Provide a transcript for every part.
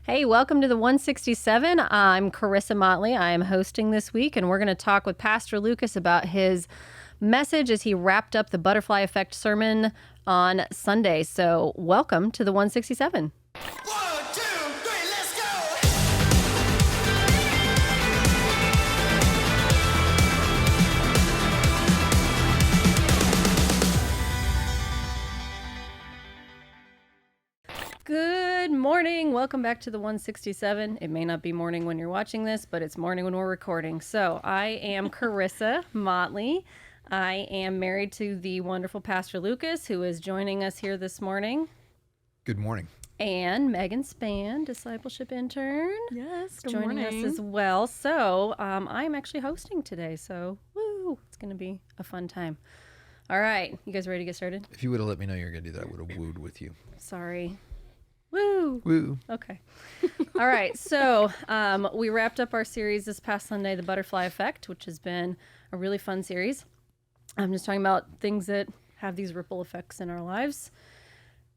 Hey, welcome to the 167. I'm Charissa Motley. I am hosting this week, and we're going to talk with Pastor Lucas about his message as he wrapped up the Butterfly Effect sermon on Sunday. So, welcome to the 167. 1, 2, 3, let's go! Good morning. Welcome back to the 167. It may not be morning when you're watching this, but it's morning when we're recording. So I am Charissa Motley. I am married to the wonderful Pastor Lucas, who is joining us here this morning. Good morning. And Meghan Span, discipleship intern. Yes, good joining morning. us as well. So I'm actually hosting today. So woo, it's going to be a fun time. All right. You guys ready to get started? If you would have let me know you were going to do that, I would have wooed with you. Sorry. Woo. Woo. Okay. All right. So we wrapped up our series this past Sunday, The Butterfly Effect, which has been a really fun series. I'm just talking about things that have these ripple effects in our lives.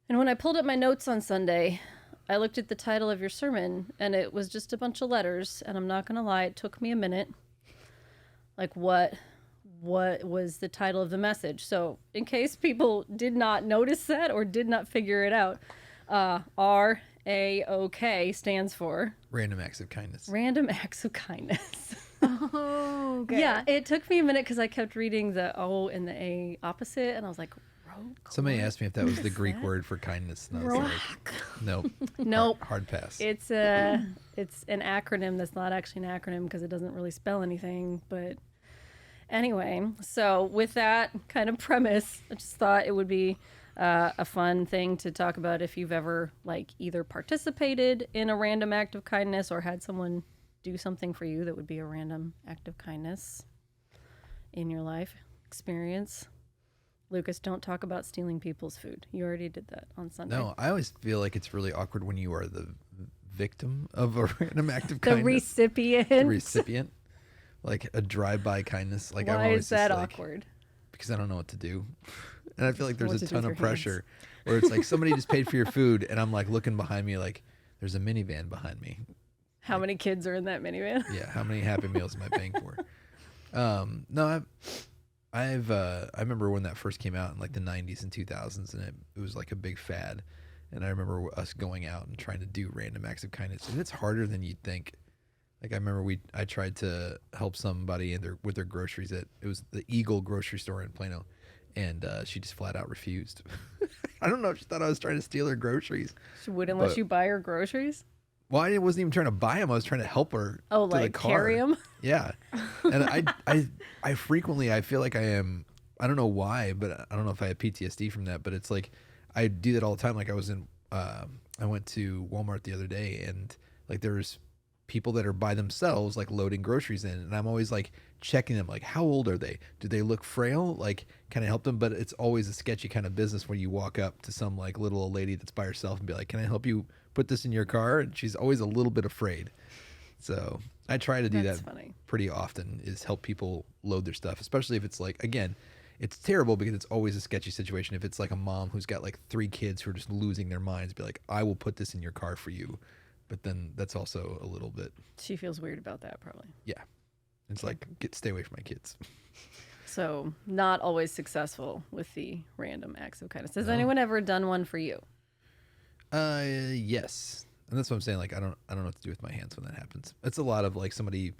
And when I pulled up my notes on Sunday, I looked at the title of your sermon, and it was just a bunch of letters. And I'm not going to lie, it took me a minute. Like, what was the title of the message? So in case people did not notice that or did not figure it out, RAOK stands for Random acts of kindness. Random Acts of Kindness. Oh, okay. Yeah, it took me a minute because I kept reading the O and the A opposite, and I was like, Somebody asked me if that was the Greek word for kindness, and I was like, nope. Nope. Hard pass. It's an acronym that's not actually an acronym because it doesn't really spell anything. But anyway, so with that kind of premise, I just thought it would be a fun thing to talk about if you've ever like either participated in a random act of kindness or had someone do something for you that would be a random act of kindness in your life experience. Lucas, don't talk about stealing people's food. You already did that on Sunday. No, I always feel like it's really awkward when you are the victim of a random act of the kindness. recipient. The recipient. Like a drive-by kindness. Like I'm Why always is that just like, awkward? because I don't know what to do. And I feel like there's What a to do ton with of your pressure hands. where it's like somebody just paid for your food and I'm like looking behind me like there's a minivan behind me. How many kids are in that minivan? Yeah, how many Happy Meals am I paying for? No, I remember when that first came out in like the 90s and 2000s, and it was like a big fad. And I remember us going out and trying to do random acts of kindness, and it's harder than you'd think. Like I remember I tried to help somebody with their groceries it was the Eagle grocery store in Plano, and she just flat out refused. I don't know if she thought I was trying to steal her groceries. She wouldn't let you buy her groceries? Well, I wasn't even trying to buy them. I was trying to help her Oh, to the like car. carry them? Yeah. And I frequently, I feel like I don't know why, but I don't know if I have PTSD from that, but it's like, I do that all the time. Like I went to Walmart the other day and like there's people that are by themselves, like loading groceries in. And I'm always like checking them, like, how old are they? Do they look frail? Like, can I help them? But it's always a sketchy kind of business when you walk up to some like little old lady that's by herself and be like, can I help you put this in your car? And she's always a little bit afraid. So I try to do That's that funny. pretty often, is help people load their stuff, especially if it's like, again, it's terrible because it's always a sketchy situation. If it's like a mom who's got like 3 kids who are just losing their minds, be like, I will put this in your car for you. But then that's also a little bit, She feels weird about that, probably. yeah. It's like, stay away from my kids. So, not always successful with the random acts of kindness. Has No. anyone ever done one for you? Yes. And that's what I'm saying. Like, I don't know what to do with my hands when that happens. It's a lot of like somebody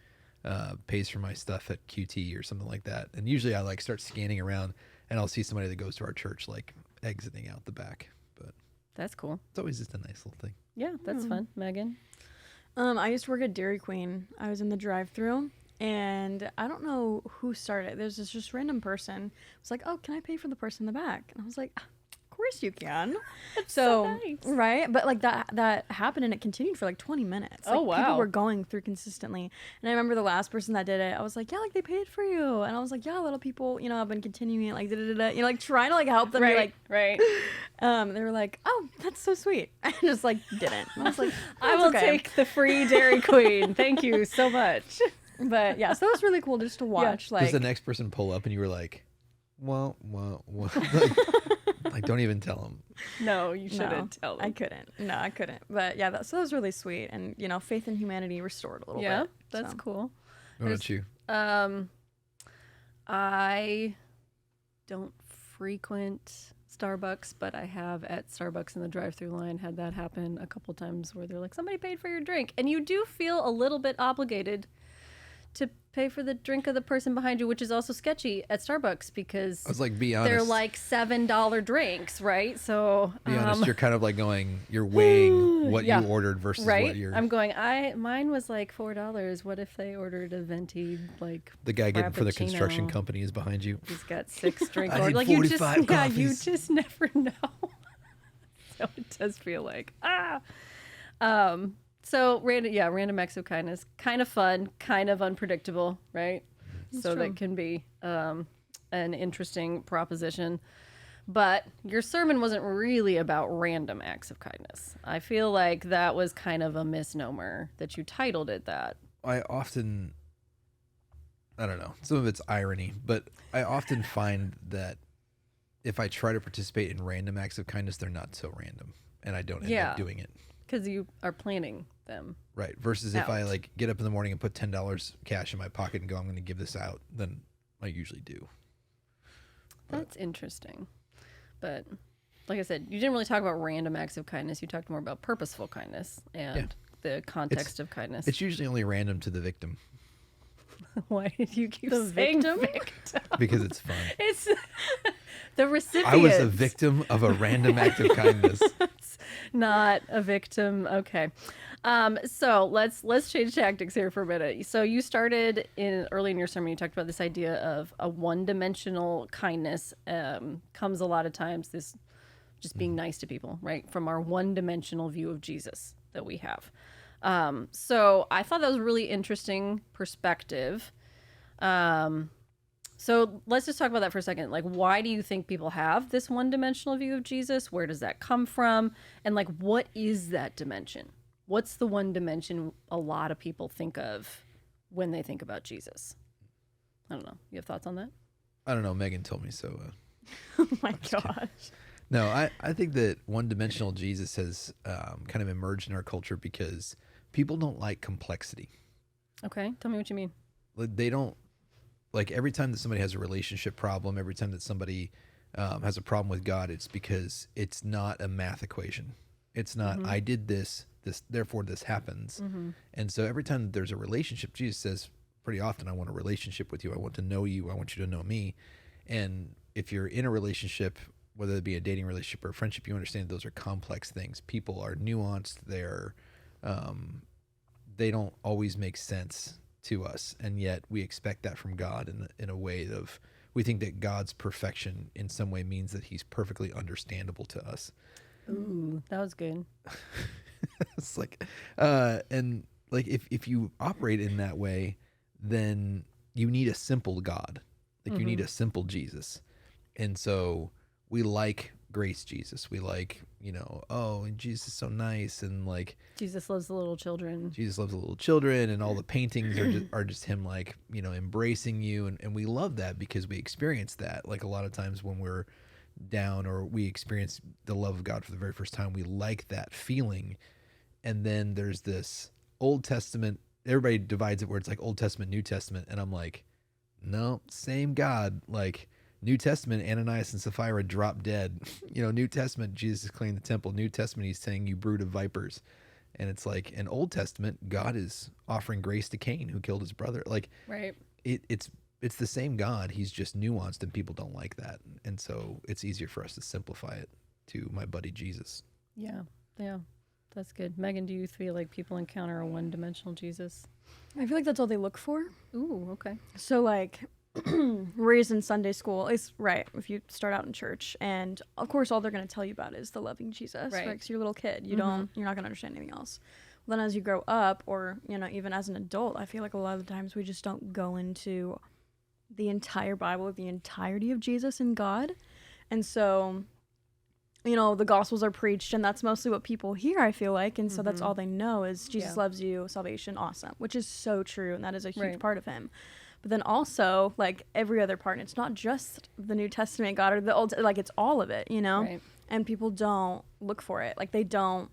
pays for my stuff at QT or something like that. And usually I like start scanning around and I'll see somebody that goes to our church, like exiting out the back. But That's cool. it's always just a nice little thing. Yeah, that's fun. Megan? I used to work at Dairy Queen. I was in the drive-thru, and I don't know who started it. There's this just random person. It was like, oh, can I pay for the person in the back? And I was like, of course you can. so nice. Right? But like that happened, and it continued for like 20 minutes. Oh, Like, wow. People were going through consistently. And I remember the last person that did it, I was like, yeah, like they paid for you. And I was like, yeah, a lot of people, have been continuing it, like, like trying to like help them. Be like, right. they were like, oh, that's so sweet. I just like didn't. And I was like, I "That's will okay." take the free Dairy Queen. Thank you so much. But yeah, so that was really cool just to watch. Does Like, the next person pull up and you were like, well, like Like, don't even tell them. No, you shouldn't No, tell them. I couldn't. No, I couldn't. But yeah, so that was really sweet. And, faith in humanity restored a little Yeah, bit. that's so. cool. What about you? I don't frequent Starbucks, but I have at Starbucks in the drive-through line had that happen a couple times where they're like, somebody paid for your drink. And you do feel a little bit obligated to pay for the drink of the person behind you, which is also sketchy at Starbucks because I was like, be honest. they're like $7 drinks, right? So Be honest, you're kind of like you're weighing what yeah, you ordered versus right. what you're. I'm going. Mine was like $4. What if they ordered a venti like The guy getting for the construction Frappuccino? company is behind you. He's got 6 drink I orders. need Like you just 45 yeah, you coffees. just never know. So it does feel like So random acts of kindness, kind of fun, kind of unpredictable, right? So true. that can be an interesting proposition. But your sermon wasn't really about random acts of kindness. I feel like that was kind of a misnomer that you titled it that. I don't know, some of it's irony, but I often find that if I try to participate in random acts of kindness, they're not so random, and I don't end up doing it. Because you are planning them. Right. Versus if I out. like get up in the morning and put $10 cash in my pocket and go, I'm going to give this out, then I usually do. That's interesting. But like I said, you didn't really talk about random acts of kindness. You talked more about purposeful kindness and the context of kindness. It's usually only random to the victim Why did you keep The saying victim? victim? because it's fun. It's the recipient. I was a victim of a random act of kindness. Not a victim. Okay. So let's change tactics here for a minute. So you started early in your sermon, you talked about this idea of a one-dimensional kindness comes a lot of times this just being nice to people, right? From our one-dimensional view of Jesus that we have. So I thought that was a really interesting perspective. So let's just talk about that for a second. Like, why do you think people have this one-dimensional view of Jesus? Where does that come from? And like, what is that dimension? What's the one dimension a lot of people think of when they think about Jesus? I don't know. You have thoughts on that? I don't know. Megan told me so. Oh my gosh. No, I think that one-dimensional Jesus has kind of emerged in our culture because people don't like complexity. Okay. Tell me what you mean. They don't like every time that somebody has a relationship problem, every time that somebody has a problem with God, it's because it's not a math equation. It's not, I did this, therefore this happens. And so every time that there's a relationship, Jesus says pretty often, I want a relationship with you. I want to know you. I want you to know me. And if you're in a relationship, whether it be a dating relationship or a friendship, you understand those are complex things. People are nuanced. They don't always make sense to us, and yet we expect that from God in a way of we think that God's perfection in some way means that he's perfectly understandable to us. Ooh, that was good. It's like and like if you operate in that way, then you need a simple God. Like you need a simple Jesus. And so we like grace Jesus. We like, oh, and Jesus is so nice, and like Jesus loves the little children. Jesus loves the little children, and all the paintings are just him like, embracing you, and we love that because we experience that. Like a lot of times when we're down or we experience the love of God for the very first time, we like that feeling. And then there's this Old Testament, everybody divides it where it's like Old Testament, New Testament, and I'm like, no, same God. Like New Testament, Ananias and Sapphira drop dead. New Testament, Jesus is cleaning the temple. New Testament, he's saying, you brood of vipers. And it's like in Old Testament, God is offering grace to Cain, who killed his brother. Like, Right. It's the same God. He's just nuanced, and people don't like that. And so it's easier for us to simplify it to my buddy Jesus. Yeah. That's good. Megan, do you feel like people encounter a one-dimensional Jesus? I feel like that's all they look for. Ooh, okay. So like raised in Sunday school is right. If you start out in church, and of course all they're going to tell you about is the loving Jesus, right? Because you're a little kid, you're not going to understand anything else. Then as you grow up, or even as an adult, I feel like a lot of the times we just don't go into the entire Bible, the entirety of Jesus and God, and so the Gospels are preached, and that's mostly what people hear, I feel like, and so that's all they know is Jesus loves you, salvation, awesome, which is so true, and that is a huge part of him. but then also like every other part. And it's not just the New Testament God or the Old, like it's all of it, you know? Right. And people don't look for it. Like they don't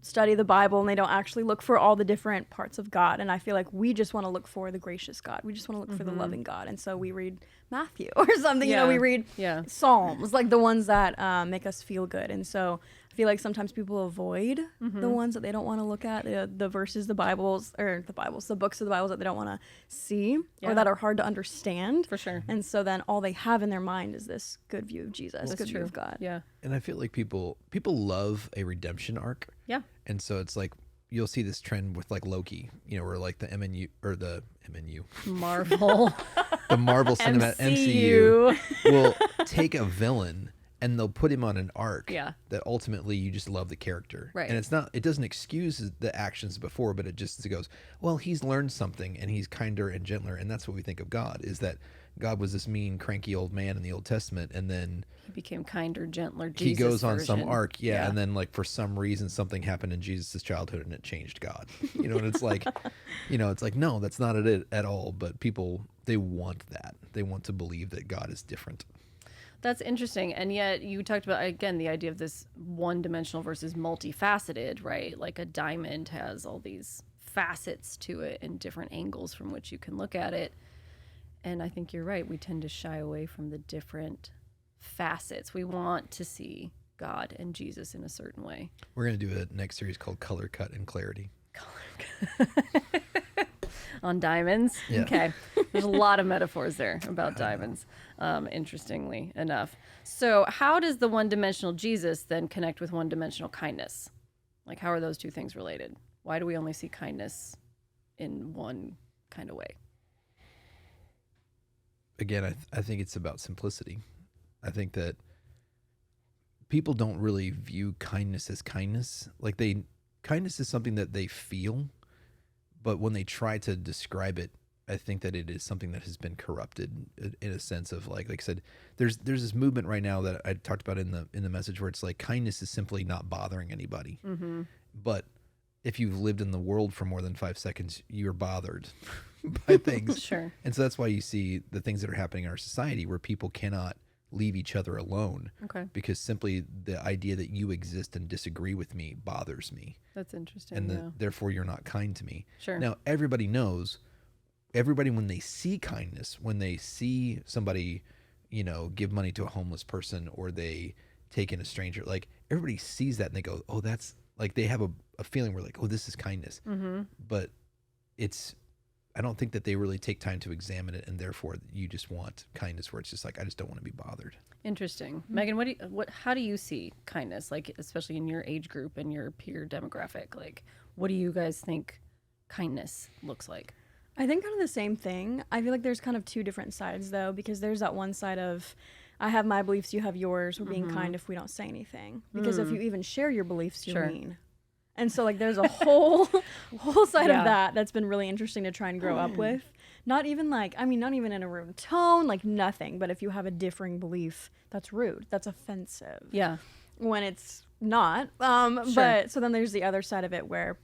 study the Bible and they don't actually look for all the different parts of God. And I feel like we just want to look for the gracious God. We just want to look for the loving God. And so we read Matthew or something, you know, we read Psalms, like the ones that make us feel good. And so I feel like sometimes people avoid the ones that they don't want to look at, the verses, the books of the Bibles that they don't want to see or that are hard to understand. For sure. And so then all they have in their mind is this good view of Jesus, good view of God. Yeah. And I feel like people love a redemption arc. Yeah. And so it's like you'll see this trend with like Loki, you know, where like the MNU, Marvel. the Marvel Cinematic MCU will take a villain and they'll put him on an arc that ultimately you just love the character. Right. And it doesn't excuse the actions before, but it goes, well, he's learned something and he's kinder and gentler. And that's what we think of God, is that God was this mean, cranky old man in the Old Testament. And then He became kinder, gentler. Jesus he goes on version. some arc. Yeah. And then like for some reason, something happened in Jesus' childhood and it changed God, you know, and it's like, it's like, no, that's not it at all. But people, they want that. They want to believe that God is different. That's interesting. And yet you talked about, again, the idea of this one-dimensional versus multifaceted, right? Like a diamond has all these facets to it and different angles from which you can look at it. And I think you're right. We tend to shy away from the different facets. We want to see God and Jesus in a certain way. We're going to do a next series called Color Cut and Clarity. On diamonds. Yeah. Okay. There's a lot of metaphors there about diamonds, interestingly enough. So how does the one-dimensional Jesus then connect with one-dimensional kindness? Like, how are those two things related? Why do we only see kindness in one kind of way? Again, I think it's about simplicity. I think that people don't really view kindness as kindness. Like kindness is something that they feel, but when they try to describe it, I think that it is something that has been corrupted in a sense of like I said, there's this movement right now that I talked about in the message where it's like kindness is simply not bothering anybody. Mm-hmm. But if you've lived in the world for more than 5 seconds, you're bothered by things. Sure. And so that's why you see the things that are happening in our society where people cannot leave each other alone. Okay. Because simply the idea that you exist and disagree with me bothers me. That's interesting. And therefore you're not kind to me. Sure. Now, everybody when they see kindness, when they see somebody, give money to a homeless person or they take in a stranger, like everybody sees that and they go, oh, that's like, they have a feeling where like, oh, this is kindness. Mm-hmm. But I don't think that they really take time to examine it, and therefore you just want kindness where it's just like, I just don't want to be bothered. Interesting. Meghan, how do you see kindness, like especially in your age group and your peer demographic? Like, what do you guys think kindness looks like? I think kind of the same thing. I feel like there's kind of two different sides though, because there's that one side of I have my beliefs, you have yours. We're being kind if we don't say anything. Because if you even share your beliefs, you're mean. And so like there's a whole side of that that's been really interesting to try and grow up with. Not even not even in a rude tone, like nothing. But if you have a differing belief, that's rude. That's offensive. Yeah. When it's not. But so then there's the other side of it where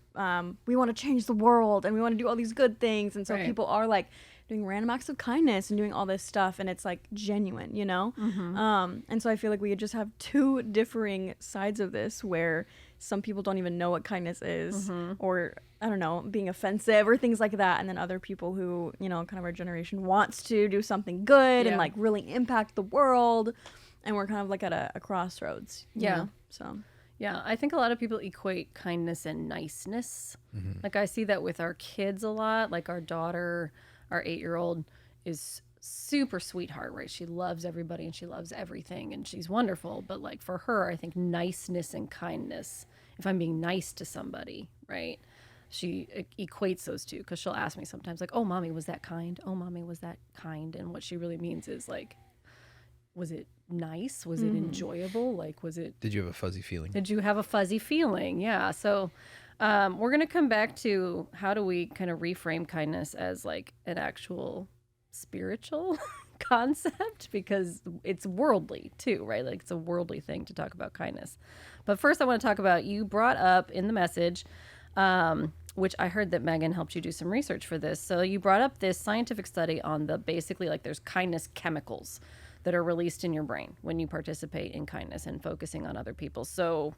we want to change the world and we want to do all these good things. And so people are like doing random acts of kindness and doing all this stuff. And it's like genuine, Mm-hmm. And so I feel like we just have two differing sides of this where some people don't even know what kindness is or, I don't know, being offensive or things like that. And then other people who, kind of our generation wants to do something good and like really impact the world. And we're kind of like at a crossroads. You know? So. Yeah, I think a lot of people equate kindness and niceness. Mm-hmm. Like I see that with our kids a lot. Like our daughter, our 8-year-old, is super sweetheart, right? She loves everybody and she loves everything and she's wonderful. But like for her, I think niceness and kindness, if I'm being nice to somebody, right? She equates those two because she'll ask me sometimes like, oh, mommy, was that kind? Oh, mommy, was that kind? And what she really means is like, was it nice? Was it enjoyable? Like, did you have a fuzzy feeling? Did you have a fuzzy feeling? Yeah. So we're going to come back to how do we kind of reframe kindness as like an actual spiritual concept, because it's worldly too, right? Like it's a worldly thing to talk about kindness. But first I want to talk about, you brought up in the message which I heard that Megan helped you do some research for this. So you brought up this scientific study on the basically like there's kindness chemicals that are released in your brain when you participate in kindness and focusing on other people. So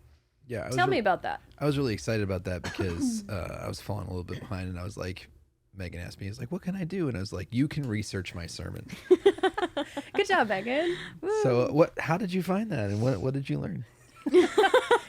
Yeah, tell me about that. I was really excited about that because I was falling a little bit behind, and I was like, Megan asked me, "He's like, what can I do?" And I was like, "You can research my sermon." Good job, Megan. So what? How did you find that, and what did you learn?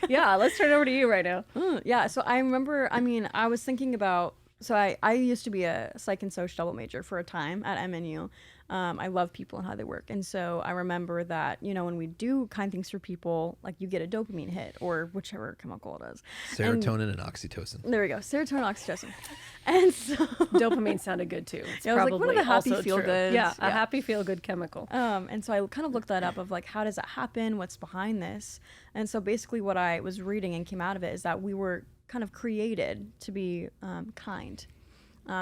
Yeah, let's turn it over to you right now. Yeah, so I remember, I mean, I was thinking about, so I used to be a psych and social double major for a time at MNU. I love people and how they work. And so I remember that, you know, when we do kind things for people, like you get a dopamine hit or whichever chemical it is. Serotonin and oxytocin. There we go. Serotonin, oxytocin. And so Dopamine sounded good too. It's Yeah, it was like one of the happy also feel true. goods. Yeah, a Yeah. happy feel good chemical. And so I kind of looked that up of like, how does that happen? What's behind this? And so basically what I was reading and came out of it is that we were kind of created to be kind.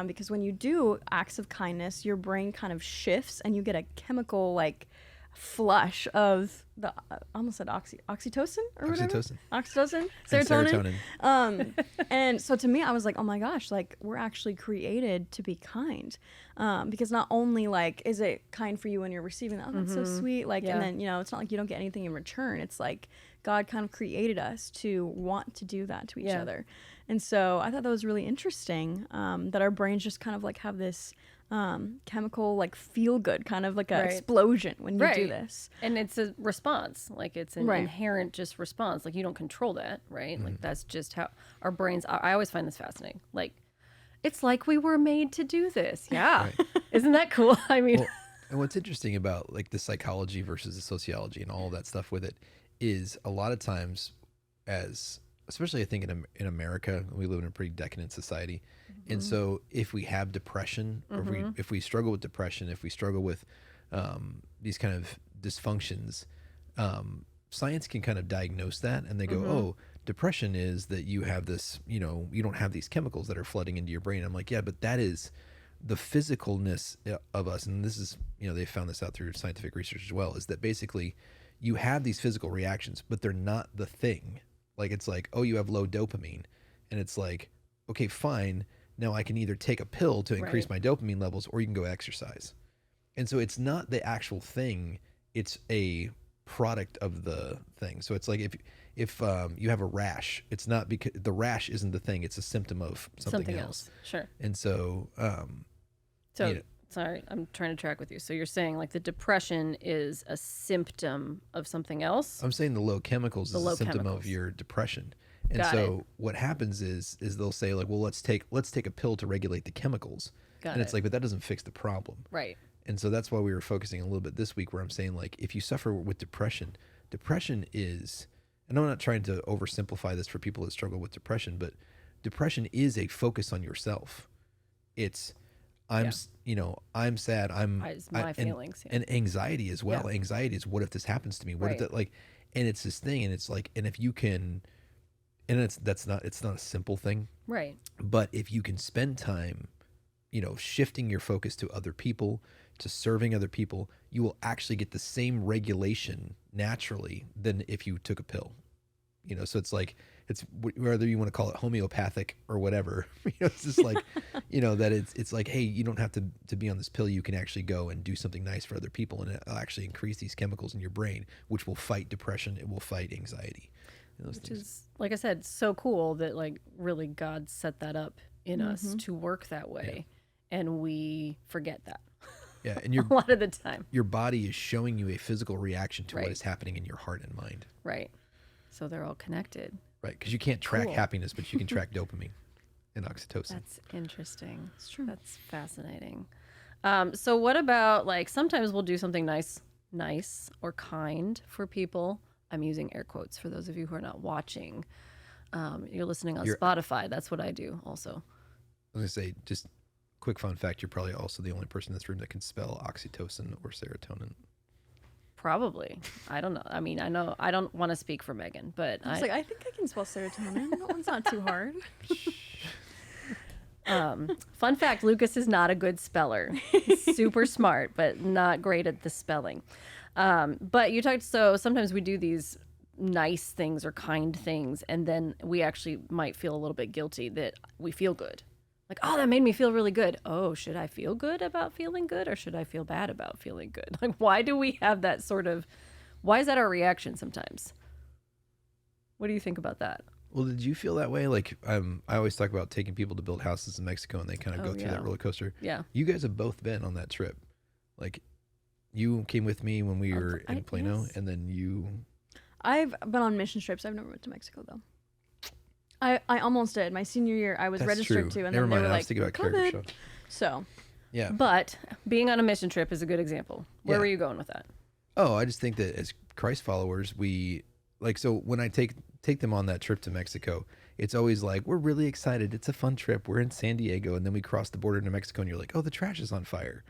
Because when you do acts of kindness, your brain kind of shifts and you get a chemical like flush of the I almost said oxytocin or whatever. Oxytocin, serotonin. And so to me, I was like, oh my gosh, like we're actually created to be kind, because not only like is it kind for you when you're receiving that, oh that's so sweet, like, Yeah. and then you know it's not like you don't get anything in return. It's like God kind of created us to want to do that to each Yeah. other. And so I thought that was really interesting, that our brains just kind of like have this chemical like feel good kind of like a Right. explosion when you do Right. this. And it's a response. Like it's an Right. inherent just response. Like you don't control that, right? Like that's just how our brains I always find this fascinating. Like it's like we were made to do this. Yeah. Isn't that cool? I mean, Well, and what's interesting about like the psychology versus the sociology and all that stuff with it is a lot of times, as especially I think in America, we live in a pretty decadent society, and so if we have depression, or if we struggle with depression, if we struggle with these kind of dysfunctions, science can kind of diagnose that, and they go, oh, depression is that you have this, you know, you don't have these chemicals that are flooding into your brain. I'm like, yeah, but that is the physicalness of us, and this is, you know, they found this out through scientific research as well, is that basically you have these physical reactions, but they're not the thing. Like it's like, oh, you have low dopamine, and it's like, okay, fine. Now I can either take a pill to increase my dopamine levels, or you can go exercise. And so it's not the actual thing; it's a product of the thing. So it's like if you have a rash, it's not because the rash isn't the thing; it's a symptom of something else. Sure. And so, So you know, sorry, I'm trying to track with you. So you're saying like the depression is a symptom of something else? I'm saying the low chemicals is low a symptom chemicals. of your depression. And Got so what happens is they'll say like, well, let's take a pill to regulate the chemicals. Got and it's it. like, but that doesn't fix the problem. Right. And so that's why we were focusing a little bit this week, where I'm saying like, if you suffer with depression is, and I'm not trying to oversimplify this for people that struggle with depression, but depression is a focus on yourself. It's, you know, I'm sad. It's my feelings. Yeah. And anxiety as well. Yeah. Anxiety is, what if this happens to me? What if Right. that, like, and it's this thing, and it's like, and if you can, and it's not a simple thing, Right. but if you can spend time, you know, shifting your focus to other people, to serving other people, you will actually get the same regulation naturally than if you took a pill. You know, so it's like, it's whether you want to call it homeopathic or whatever, you know, it's just like, you know, that it's like, hey, you don't have to be on this pill. You can actually go and do something nice for other people, and it'll actually increase these chemicals in your brain, which will fight depression. It will fight anxiety. Those Which things. is, like I said, so cool that like really God set that up in us to work that way. And we forget that Yeah, and your a lot of the time. your body is showing you a physical reaction to Right. what is happening in your heart and mind. Right. So they're all connected. Right, because you can't track Cool. happiness, but you can track dopamine and oxytocin. That's interesting. It's true. That's fascinating. So what about like sometimes we'll do something nice or kind for people. I'm using air quotes for those of you who are not watching. You're listening on Spotify. That's what I do also. I was gonna say, just quick fun fact: you're probably also the only person in this room that can spell oxytocin or serotonin. Probably. I don't know. I mean, I know I don't want to speak for Megan, but I was like, I think I can spell serotonin. That one's not too hard. fun fact, Lucas is not a good speller. He's super smart, but not great at the spelling. But you talked, so sometimes we do these nice things or kind things, and then we actually might feel a little bit guilty that we feel good. Like, oh, that made me feel really good. Oh, should I feel good about feeling good, or should I feel bad about feeling good? Like, why do we have that sort of, why is that our reaction sometimes? What do you think about that? Well, did you feel that way? Like, I always talk about taking people to build houses in Mexico, and they kind of go through that roller coaster. Yeah. You guys have both been on that trip. Like, you came with me when we were in Plano, yes. and then you. I've been on mission trips. I've never went to Mexico though. I almost did. My senior year, I was That's registered true. to, and Never then mind. they were I was like, thinking about character COVID. show. So Yeah. But being on a mission trip is a good example. Where Yeah. were you going with that? Oh, I just think that as Christ followers, we like, so when I take them on that trip to Mexico, it's always like, we're really excited. It's a fun trip. We're in San Diego, and then we cross the border into Mexico, and you're like, oh, the trash is on fire.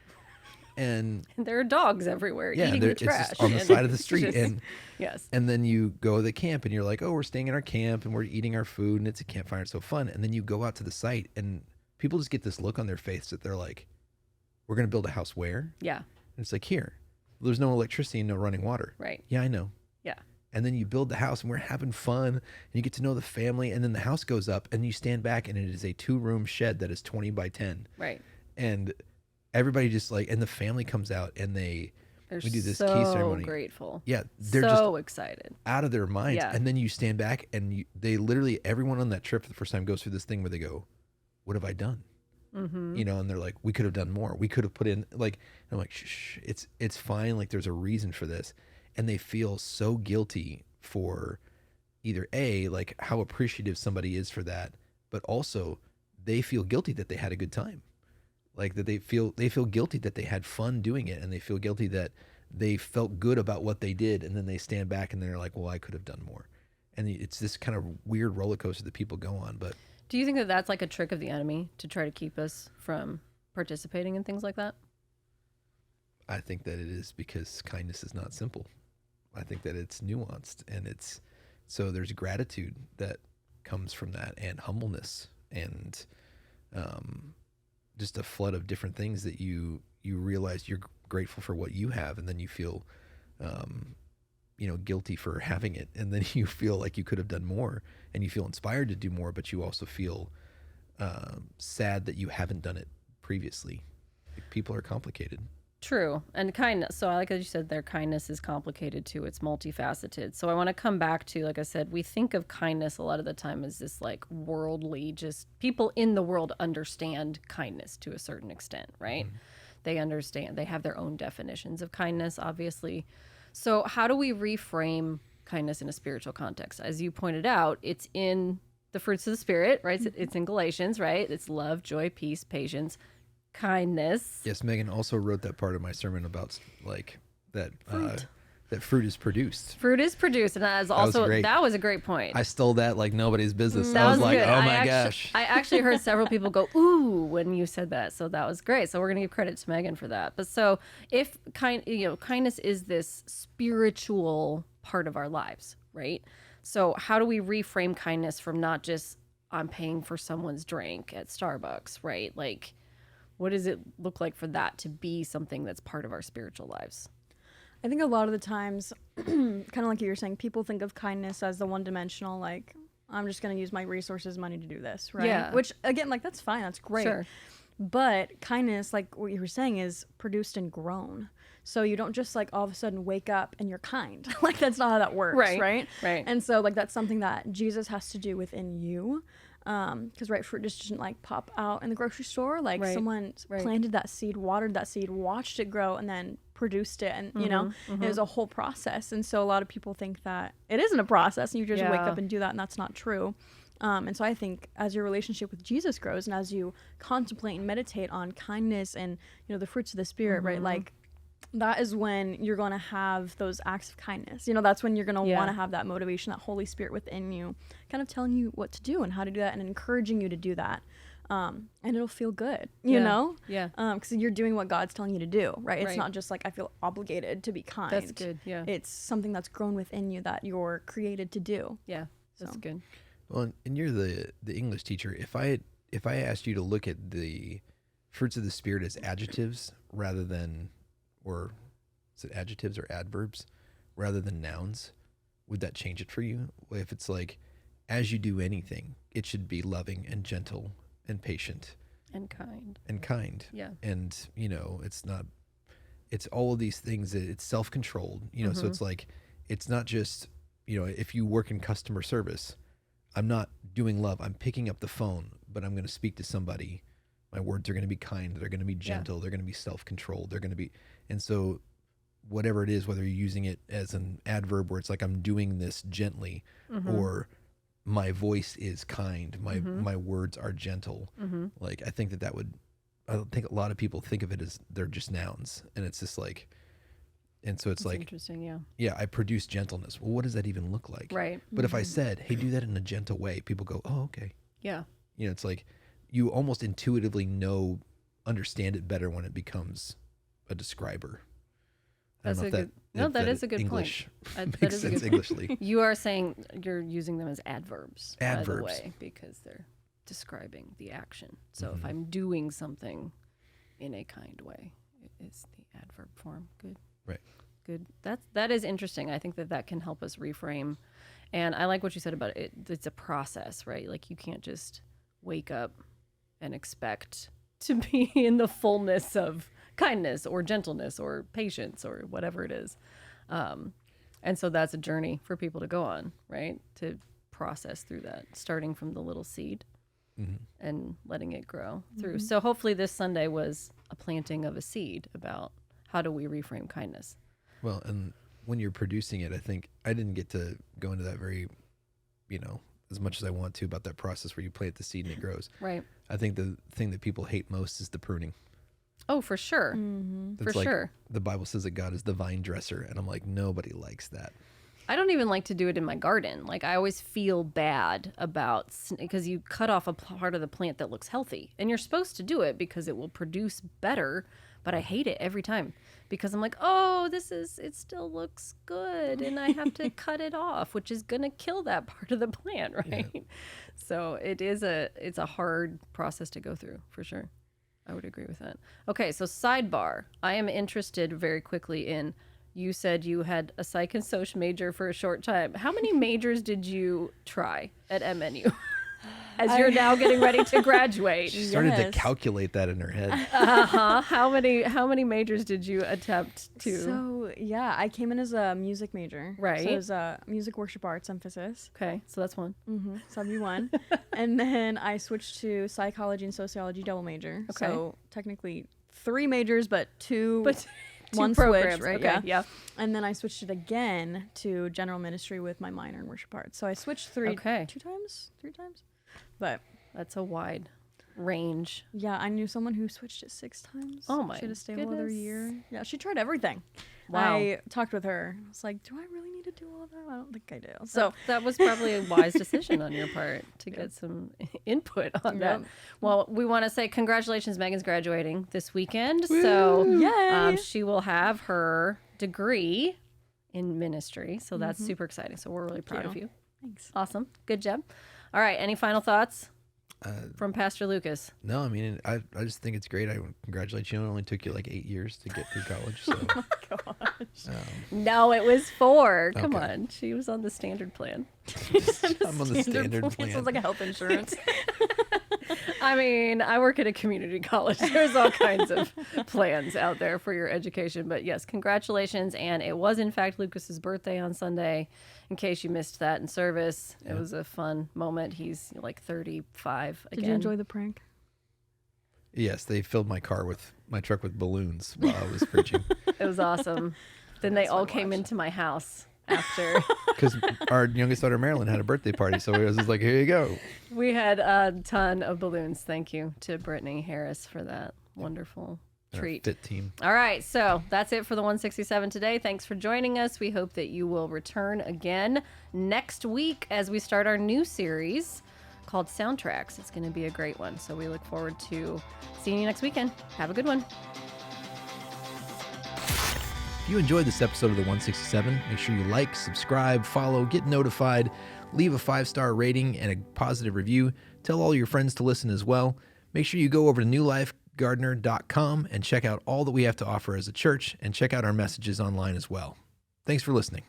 And And there are dogs everywhere eating the it's trash. just on the and side of the it's street. just- And yes. and then you go to the camp, and you're like, oh, we're staying in our camp, and we're eating our food, and it's a campfire. It's so fun. And then you go out to the site, and people just get this look on their face that they're like, we're going to build a house where? Yeah. And it's like, here. There's no electricity and no running water. Right. Yeah, I know. Yeah. And then you build the house, and we're having fun, and you get to know the family, and then the house goes up, and you stand back, and it is a 2-room shed that is 20 by 10. Right. And everybody just like, and the family comes out, and They're we do this so key ceremony. grateful. Yeah, they're so just excited. out of their minds. Yeah. And then you stand back, and they literally, everyone on that trip for the first time goes through this thing where they go, what have I done? Mm-hmm. You know, and they're like, we could have done more. We could have put in, like, and I'm like, shh, it's fine. Like, there's a reason for this. And they feel so guilty for either A, like how appreciative somebody is for that, but also they feel guilty that they had a good time. Like that they feel guilty that they had fun doing it, and they feel guilty that they felt good about what they did, and then they stand back and they're like, well, I could have done more. And it's this kind of weird roller coaster that people go on. But Do you think that that's like a trick of the enemy to try to keep us from participating in things like that? I think that it is, because kindness is not simple. I think that it's nuanced, and so there's gratitude that comes from that, and humbleness, and just a flood of different things that you realize you're grateful for what you have, and then you feel guilty for having it, and then you feel like you could have done more, and you feel inspired to do more, but you also feel sad that you haven't done it previously. People are complicated. True. And kindness. So I like as you said, their kindness is complicated too. It's multifaceted. So I want to come back to, like I said, we think of kindness a lot of the time as this like worldly, just people in the world understand kindness to a certain extent, right? Mm-hmm. They understand, they have their own definitions of kindness, obviously. So how do we reframe kindness in a spiritual context? As you pointed out, it's in the fruits of the Spirit, right? It's in Galatians, right? It's love, joy, peace, patience, kindness. Yes, Megan also wrote that part of my sermon about like that Fruit. That fruit is produced. Fruit is produced, and that is also that was a great point. I stole that like nobody's business. That I was like, good. oh my gosh. I actually heard several people go, ooh, when you said that. So that was great. So we're gonna give credit to Megan for that. But so if kindness is this spiritual part of our lives, right? So how do we reframe kindness from not just I'm paying for someone's drink at Starbucks, right? Like, what does it look like for that to be something that's part of our spiritual lives? I think a lot of the times, kind of like you were saying, people think of kindness as the one-dimensional, like, I'm just going to use my resources, money to do this, right? Yeah. Which, again, like, that's fine. That's great. Sure. But kindness, like what you were saying, is produced and grown. So you don't just, like, all of a sudden wake up and you're kind. Like, that's not how that works, right? Right. And so, like, that's something that Jesus has to do within you. Because fruit just doesn't like pop out in the grocery store. Like someone planted that seed, watered that seed, watched it grow, and then produced it. And it was a whole process. And so a lot of people think that it isn't a process, and you just wake up and do that, and that's not true. And so I think as your relationship with Jesus grows, and as you contemplate and meditate on kindness and the fruits of the Spirit, right? Like, that is when you're going to have those acts of kindness. That's when you're going to want to have that motivation, that Holy Spirit within you, kind of telling you what to do and how to do that, and encouraging you to do that. And it'll feel good, you know? Yeah. Because you're doing what God's telling you to do, right? It's not just like, I feel obligated to be kind. That's good, yeah. It's something that's grown within you that you're created to do. Yeah, that's good. Well, and you're the English teacher. If I asked you to look at the fruits of the Spirit as adjectives rather than, or is it adjectives or adverbs rather than nouns, would that change it for you? If it's like, as you do anything, it should be loving and gentle and patient And kind. and kind. Yeah. And, it's all of these things that it's self-controlled, so it's like, it's not just, if you work in customer service, I'm not doing love. I'm picking up the phone, but I'm going to speak to somebody. My words are going to be kind. They're going to be gentle. They're going to be self-controlled. They're going to be, and so whatever it is, whether you're using it as an adverb where it's like, I'm doing this gently, or my voice is kind, my words are gentle. Like, I think I don't think a lot of people think of it as they're just nouns, and it's just like, and so it's like, Interesting. yeah, I produce gentleness. Well, what does that even look like? Right. But if I said, hey, do that in a gentle way, people go, oh, okay. Yeah. It's like you almost intuitively understand it better when it becomes a describer. I That's don't a know if good. No, that is a good English point. That makes is a sense good Englishly. You are saying you're using them as adverbs. By the Adverbs. way, because they're describing the action. So if I'm doing something in a kind way, it is the adverb form. Good. Right. Good. That is interesting. I think that can help us reframe. And I like what you said about it. It's a process, right? Like, you can't just wake up and expect to be in the fullness of kindness or gentleness or patience or whatever it is. And so that's a journey for people to go on, right? To process through that, starting from the little seed and letting it grow through. So hopefully this Sunday was a planting of a seed about how do we reframe kindness. Well, and when you're producing it, I think I didn't get to go into that very, as much as I want to about that process where you plant the seed and it grows. Right. I think the thing that people hate most is the pruning. Oh, for sure. It's For like, sure. the Bible says that God is the vine dresser, and I'm like, nobody likes that. I don't even like to do it in my garden. Like, I always feel bad about, because you cut off a part of the plant that looks healthy, and you're supposed to do it because it will produce better, but I hate it every time because I'm like, oh, it still looks good, and I have to cut it off, which is going to kill that part of the plant, right? Yeah. So it's a hard process to go through, for sure. I would agree with that. Okay, so sidebar. I am interested very quickly in, you said you had a psych and soc major for a short time. How many majors did you try at MNU? As you're now getting ready to graduate. She started to calculate that in her head. How many majors did you attempt to? So, yeah, I came in as a music major. Right. So it was a music worship arts emphasis. Okay, so that's one. So that'd be one. And then I switched to psychology and sociology double major. Okay. So technically 3 majors, but two one programs. switch, right? Okay, yeah. And then I switched it again to general ministry with my minor in worship arts. So I switched 3 times. But that's a wide range. yeah, I knew someone who switched it 6 times. Oh my She had to stay a whole other goodness. year. Yeah, she tried everything. Wow. I talked with her. I was like, do I really need to do all that? I don't think I do. So that was probably a wise decision on your part to get some input on that. Well, we want to say congratulations, Megan's graduating this weekend. So Yay! she will have her degree in ministry. So that's super exciting. So we're really proud of you. Thanks. Awesome. Good job. All right. Any final thoughts from Pastor Lucas? No, I mean, I just think it's great. I congratulate you. It only took you like 8 years to get through college. So. No, it was 4. Come Okay. on. She was on the standard plan. I'm on the standard plan. Sounds like a health insurance. I mean, I work at a community college. There's all kinds of plans out there for your education. But yes, congratulations. And it was, in fact, Lucas's birthday on Sunday, in case you missed that in service. It was a fun moment. He's like 35 again. Did you enjoy the prank? Yes, they filled my truck with balloons while I was preaching. It was awesome. Then they all came into my house after. Because our youngest daughter, Marilyn, had a birthday party. So it was just like, here you go. We had a ton of balloons. Thank you to Brittany Harris for that wonderful Our treat. fit team. All right, so that's it for the 167 today. Thanks for joining us. We hope that you will return again next week as we start our new series called Soundtracks. It's going to be a great one. So we look forward to seeing you next weekend. Have a good one. If you enjoyed this episode of the 167, make sure you like, subscribe, follow, get notified, leave a 5-star rating and a positive review. Tell all your friends to listen as well. Make sure you go over to newlifegardener.com and check out all that we have to offer as a church, and check out our messages online as well. Thanks for listening.